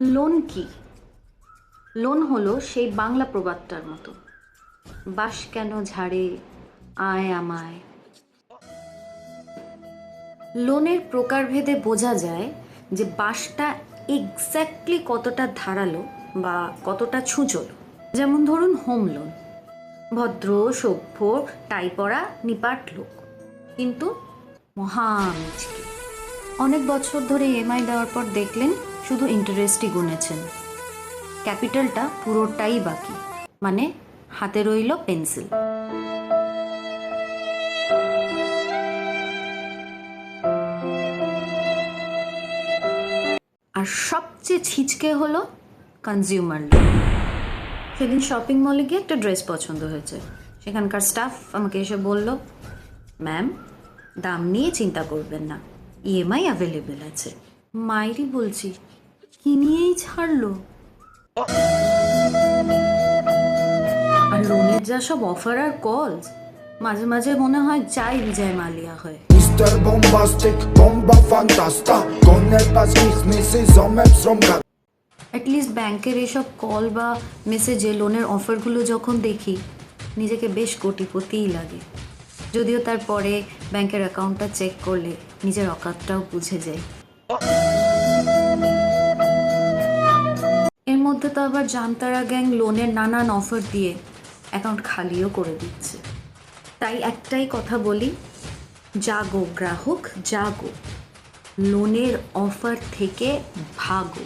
Loan কি? Loan হলো সেই বাংলা প্রবাদটার মতো, বাঁশ কেন ঝাড়ে আয় আমায়। লোনের প্রকারভেদে বোঝা যায় যে বাঁশটা এক্স্যাক্টলি কতটা ধারালো বা কতটা ছুঁচল। যেমন ধরুন হোম লোন, ভদ্র সভ্য টাই পরা নিপাট লোক, কিন্তু মহা মিচকে। অনেক বছর ধরে ইএমআই দেওয়ার পর দেখলেন শুধু ইন্টারেস্টই গুনেছেন, ক্যাপিটালটা পুরোটাই বাকি, মানে হাতে রইল পেন্সিল। আর সবচেয়ে ছিচকে হলো কনজিউমার লোন। সেদিন শপিং মলে গিয়ে একটা ড্রেস পছন্দ হয়েছে, সেখানকার স্টাফ আমাকে এসে বলল, ম্যাম দাম নিয়ে চিন্তা করবেন না, ইএমআই অ্যাভেলেবেল আছে। মাইরি বলছি, কি নিয়েই ছাড়লো। আর লোনের যা সব অফার আর কলস, মাঝে মাঝে মনে হয় চাই বিজয় মালিয়া হয়। Mr. Bombastic, bomba fantasta Con el pasquis, Mrs. Omeps romga at least ব্যাংকের এসব কল বা মেসেজে লোনের অফারগুলো যখন দেখি নিজেকে বেশ কোটিপতিই লাগে। যদিও তারপরে ব্যাংকের অ্যাকাউন্টটা চেক করলে নিজের অকাতটাও বুঝে যায়। এর মধ্যে তো আবার জামতারা গ্যাং লোনের নানান অফার দিয়ে অ্যাকাউন্ট খালিও করে দিচ্ছে। তাই একটাই কথা বলি, জাগো গ্রাহক জাগো, লোনের অফার থেকে ভাগো।